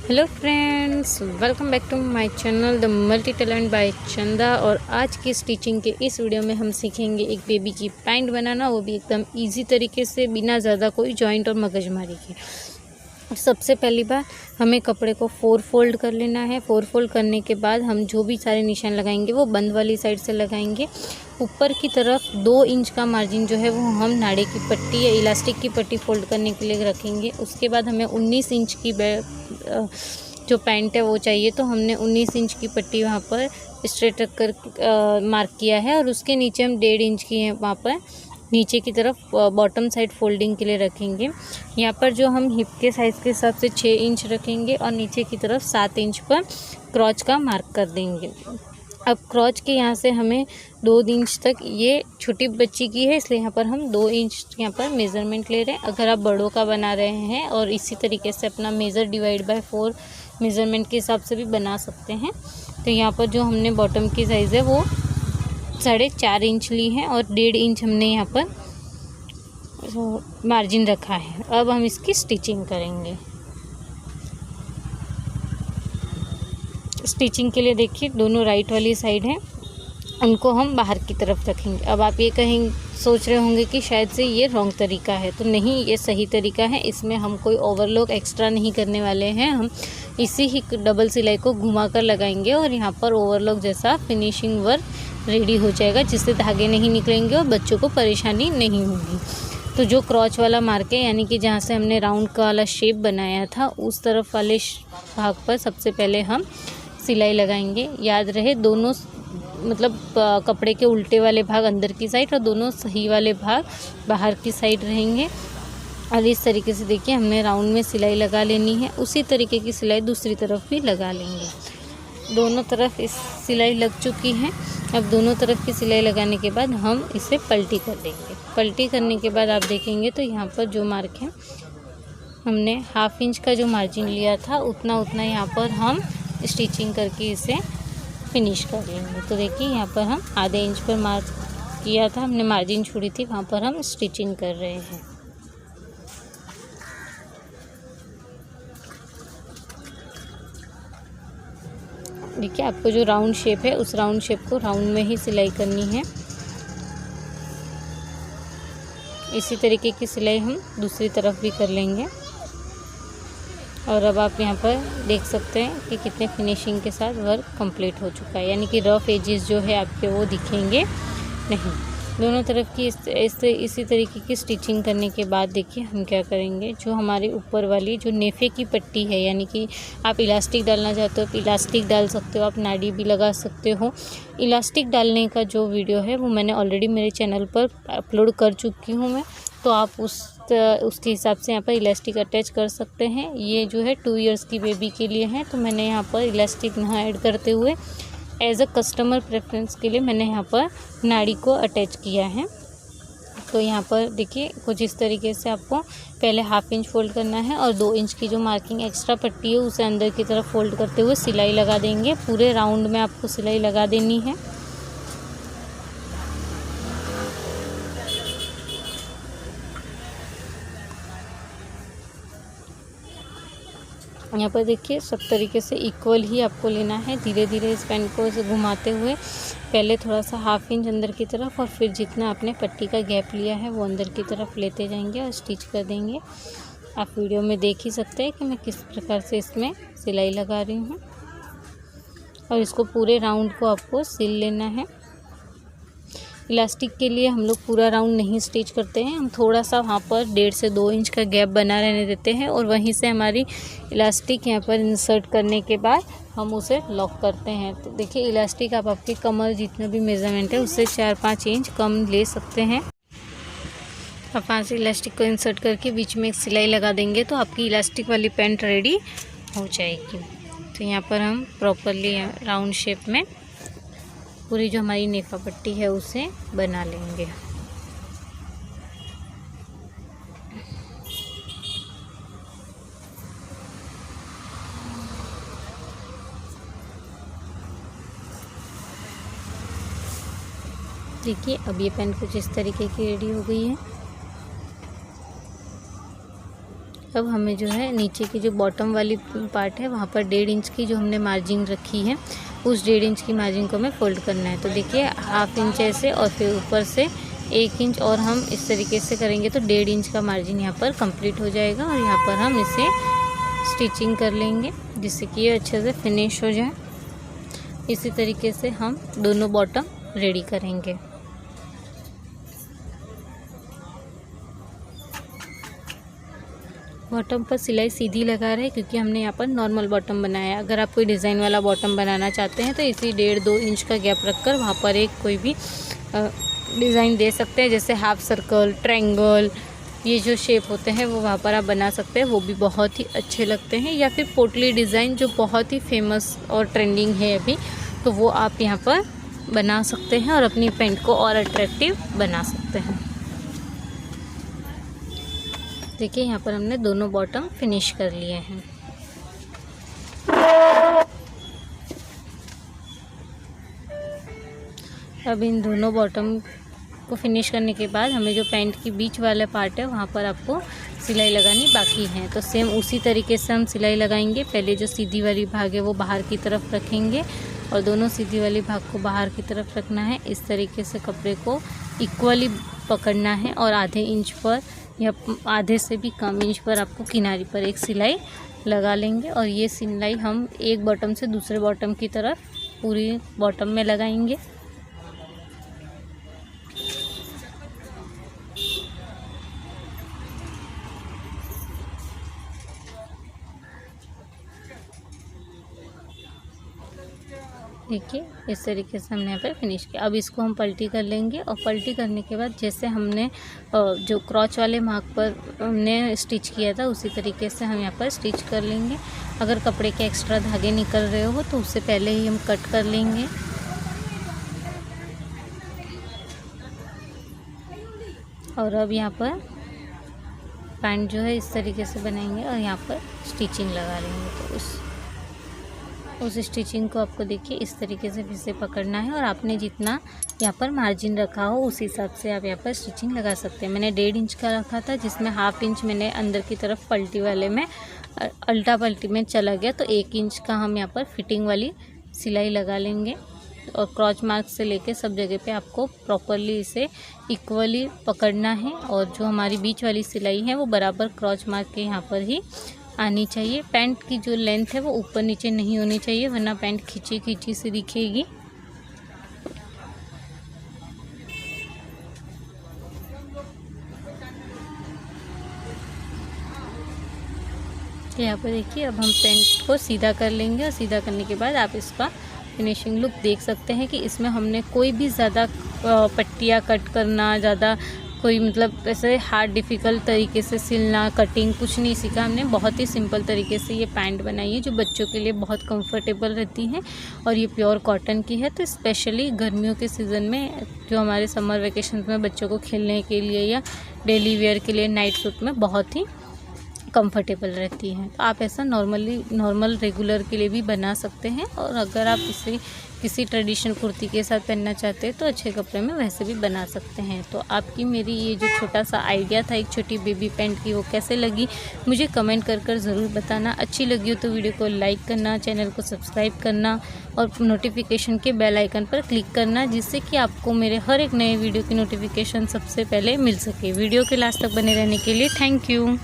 Hello friends, welcome back to my channel the multi talent by Chanda. और आज की stitching के इस वीडियो में हम सीखेंगे एक बेबी की पैंट बनाना, वो भी एकदम इजी तरीके से, बिना ज़्यादा कोई जॉइंट और मगजमारी के। सबसे पहली बार हमें कपड़े को 4 फोल्ड कर लेना है। 4 फोल्ड करने के बाद हम जो भी सारे निशान लगाएंगे वो बंद वाली साइड से लगाएंगे। ऊपर की तरफ 2 इंच का मार्जिन जो है वो हम नाड़े की पट्टी या इलास्टिक की पट्टी फोल्ड करने के लिए रखेंगे। उसके बाद हमें 19 इंच की जो पैंट है वो चाहिए, तो हमने 19 इंच की पट्टी वहाँ पर स्ट्रेट रख कर मार्क किया है। और उसके नीचे हम 1.5 इंच की है वहाँ पर नीचे की तरफ बॉटम साइड फोल्डिंग के लिए रखेंगे। यहाँ पर जो हम हिप के साइज़ के हिसाब से 6 इंच रखेंगे और नीचे की तरफ 7 इंच पर क्रॉच का मार्क कर देंगे। अब क्रॉच के यहाँ से हमें 2 इंच तक, ये छोटी बच्ची की है इसलिए यहाँ पर हम 2 इंच यहाँ पर मेज़रमेंट ले रहे हैं। अगर आप बड़ों का बना रहे हैं और इसी तरीके से अपना मेज़र डिवाइड बाय 4 मेज़रमेंट के हिसाब से भी बना सकते हैं। तो यहाँ पर जो हमने बॉटम की साइज़ है वो 4.5 इंच ली है और 1.5 इंच हमने यहाँ पर मार्जिन रखा है। अब हम इसकी स्टिचिंग करेंगे। स्टिचिंग के लिए देखिए, दोनों राइट वाली साइड है, उनको हम बाहर की तरफ रखेंगे। अब आप ये सोच रहे होंगे कि शायद से ये रॉन्ग तरीका है, तो नहीं, ये सही तरीका है। इसमें हम कोई ओवरलॉक एक्स्ट्रा नहीं करने वाले हैं। हम इसी ही डबल सिलाई को घुमा कर लगाएंगे और यहाँ पर ओवरलॉक जैसा फिनिशिंग वर्क रेडी हो जाएगा, जिससे धागे नहीं निकलेंगे और बच्चों को परेशानी नहीं होगी। तो जो क्रॉच वाला मार्क है, यानी कि जहाँ से हमने राउंड का वाला शेप बनाया था, उस तरफ वाले भाग पर सबसे पहले हम सिलाई लगाएंगे। याद रहे, दोनों मतलब कपड़े के उल्टे वाले भाग अंदर की साइड और दोनों सही वाले भाग बाहर की साइड रहेंगे। और इस तरीके से देखिए, हमने राउंड में सिलाई लगा लेनी है। उसी तरीके की सिलाई दूसरी तरफ भी लगा लेंगे। दोनों तरफ इस सिलाई लग चुकी है। अब दोनों तरफ की सिलाई लगाने के बाद हम इसे पलटी कर देंगे। पलटी करने के बाद आप देखेंगे तो यहाँ पर जो मार्क है, हमने 1/2 इंच का जो मार्जिन लिया था उतना यहाँ पर हम स्टिचिंग करके इसे फिनिश कर लेंगे। तो देखिए, यहाँ पर हम आधे इंच पर मार्क किया था, हमने मार्जिन छोड़ी थी, वहाँ पर हम स्टिचिंग कर रहे हैं। देखिए, आपको जो राउंड शेप है उस राउंड शेप को राउंड में ही सिलाई करनी है। इसी तरीके की सिलाई हम दूसरी तरफ भी कर लेंगे। और अब आप यहाँ पर देख सकते हैं कि कितने फिनिशिंग के साथ वर्क कंप्लीट हो चुका है, यानी कि रफ एजेस जो है आपके वो दिखेंगे नहीं। दोनों तरफ की इसी तरीके की स्टिचिंग करने के बाद देखिए हम क्या करेंगे, जो हमारी ऊपर वाली जो नेफे की पट्टी है, यानी कि आप इलास्टिक डालना चाहते हो तो इलास्टिक डाल सकते हो, आप नाड़ी भी लगा सकते हो। इलास्टिक डालने का जो वीडियो है वो मैंने ऑलरेडी मेरे चैनल पर अपलोड कर चुकी हूँ मैं, तो आप उसके हिसाब से यहाँ पर इलास्टिक अटैच कर सकते हैं। ये जो है 2 इयर्स की बेबी के लिए है, तो मैंने यहाँ पर इलास्टिक ना ऐड करते हुए एज अ कस्टमर प्रेफरेंस के लिए मैंने यहाँ पर नाड़ी को अटैच किया है। तो यहाँ पर देखिए, कुछ इस तरीके से आपको पहले 1/2 इंच फोल्ड करना है और 2 इंच की जो मार्किंग एक्स्ट्रा पट्टी है उसे अंदर की तरफ फोल्ड करते हुए सिलाई लगा देंगे। पूरे राउंड में आपको सिलाई लगा देनी है। यहाँ पर देखिए, सब तरीके से इक्वल ही आपको लेना है। धीरे धीरे इस पेन को घुमाते हुए पहले थोड़ा सा 1/2 इंच अंदर की तरफ और फिर जितना आपने पट्टी का गैप लिया है वो अंदर की तरफ लेते जाएंगे और स्टिच कर देंगे। आप वीडियो में देख ही सकते हैं कि मैं किस प्रकार से इसमें सिलाई लगा रही हूँ। और इसको पूरे राउंड को आपको सिल लेना है। इलास्टिक के लिए हम लोग पूरा राउंड नहीं स्टिच करते हैं, हम थोड़ा सा वहाँ पर 1.5 से 2 इंच का गैप बना रहने देते हैं और वहीं से हमारी इलास्टिक यहाँ पर इंसर्ट करने के बाद हम उसे लॉक करते हैं। तो देखिए, इलास्टिक आप आपके कमर जितना भी मेज़रमेंट है उससे 4-5 इंच कम ले सकते हैं। अब 5 इलास्टिक को इंसर्ट करके बीच में एक सिलाई लगा देंगे तो आपकी इलास्टिक वाली पैंट रेडी हो जाएगी। तो यहाँ पर हम प्रॉपरली राउंड शेप में पूरी जो हमारी नेफा पट्टी है उसे बना लेंगे। देखिए, अब ये पैंट कुछ इस तरीके की रेडी हो गई है। अब हमें जो है नीचे की जो बॉटम वाली पार्ट है वहाँ पर 1.5 इंच की जो हमने मार्जिन रखी है उस 1.5 इंच की मार्जिन को हमें फोल्ड करना है। तो देखिए 1/2 इंच ऐसे और फिर ऊपर से 1 इंच और हम इस तरीके से करेंगे तो 1.5 इंच का मार्जिन यहाँ पर कंप्लीट हो जाएगा। और यहाँ पर हम इसे स्टिचिंग कर लेंगे जिससे कि ये अच्छे से फिनिश हो जाए। इसी तरीके से हम दोनों बॉटम रेडी करेंगे। बॉटम पर सिलाई सीधी लगा रहे हैं क्योंकि हमने यहाँ पर नॉर्मल बॉटम बनाया है। अगर आप कोई डिज़ाइन वाला बॉटम बनाना चाहते हैं तो इसी 1.5-2 इंच का गैप रखकर वहाँ पर एक कोई भी डिज़ाइन दे सकते हैं, जैसे हाफ सर्कल, ट्रायंगल, ये जो शेप होते हैं वो वहाँ पर आप बना सकते हैं, वो भी बहुत ही अच्छे लगते हैं। या फिर पोटली डिज़ाइन जो बहुत ही फेमस और ट्रेंडिंग है अभी, तो वो आप यहाँ पर बना सकते हैं और अपनी पैंट को और अट्रैक्टिव बना सकते हैं। देखिए यहाँ पर हमने दोनों बॉटम फिनिश कर लिए हैं। अब इन दोनों बॉटम को फिनिश करने के बाद हमें जो पैंट की बीच वाला पार्ट है वहाँ पर आपको सिलाई लगानी बाकी है। तो सेम उसी तरीके से हम सिलाई लगाएंगे। पहले जो सीधी वाली भाग है वो बाहर की तरफ रखेंगे और दोनों सीधी वाली भाग को बाहर की तरफ रखना है। इस तरीके से कपड़े को इक्वली पकड़ना है और आधे इंच पर या आधे से भी कम इंच पर आपको किनारे पर एक सिलाई लगा लेंगे। और ये सिलाई हम एक बॉटम से दूसरे बॉटम की तरफ पूरी बॉटम में लगाएंगे। देखिए इस तरीके से हमने यहाँ पर फिनिश किया। अब इसको हम पलटी कर लेंगे और पलटी करने के बाद जैसे हमने जो क्रॉच वाले मार्क पर हमने स्टिच किया था उसी तरीके से हम यहाँ पर स्टिच कर लेंगे। अगर कपड़े के एक्स्ट्रा धागे निकल रहे हो तो उससे पहले ही हम कट कर लेंगे। और अब यहाँ पर पैंट जो है इस तरीके से बनाएंगे और यहाँ पर स्टिचिंग लगा लेंगे। तो उस स्टिचिंग को आपको देखिए इस तरीके से फिर से पकड़ना है और आपने जितना यहाँ पर मार्जिन रखा हो उस हिसाब से आप यहाँ पर स्टिचिंग लगा सकते हैं। मैंने 1.5 इंच का रखा था जिसमें 1/2 इंच मैंने अंदर की तरफ पलटी वाले में अल्टा पलटी में चला गया, तो 1 इंच का हम यहाँ पर फिटिंग वाली सिलाई लगा लेंगे। और क्रॉच मार्क से लेके सब जगह पे आपको प्रॉपरली इसे इक्वली पकड़ना है और जो हमारी बीच वाली सिलाई है वो बराबर क्रॉच मार्क के यहाँ पर ही आनी चाहिए। पैंट की जो लेंथ है वो ऊपर नीचे नहीं होनी चाहिए वरना पैंट खींची खींची सी दिखेगी। यहाँ पर देखिए अब हम पैंट को सीधा कर लेंगे और सीधा करने के बाद आप इसका फिनिशिंग लुक देख सकते हैं कि इसमें हमने कोई भी ज़्यादा पट्टियाँ कट करना, ज़्यादा कोई मतलब ऐसे हार्ड डिफ़िकल्ट तरीके से सिलना, कटिंग कुछ नहीं सीखा हमने। बहुत ही सिंपल तरीके से ये पैंट बनाई है जो बच्चों के लिए बहुत कंफर्टेबल रहती है और ये प्योर कॉटन की है। तो स्पेशली गर्मियों के सीज़न में जो हमारे समर वेकेशन में बच्चों को खेलने के लिए या डेली वेयर के लिए नाइट सूट में बहुत ही कंफर्टेबल रहती हैं। तो आप ऐसा नॉर्मल रेगुलर के लिए भी बना सकते हैं और अगर आप इसे किसी ट्रेडिशनल कुर्ती के साथ पहनना चाहते हैं तो अच्छे कपड़े में वैसे भी बना सकते हैं। तो आपकी मेरी ये जो छोटा सा आइडिया था एक छोटी बेबी पैंट की, वो कैसे लगी मुझे कमेंट कर ज़रूर बताना। अच्छी लगी हो तो वीडियो को लाइक करना, चैनल को सब्सक्राइब करना और नोटिफिकेशन के बेल आइकन पर क्लिक करना जिससे कि आपको मेरे हर एक नए वीडियो की नोटिफिकेशन सबसे पहले मिल सके। वीडियो के लास्ट तक बने रहने के लिए थैंक यू।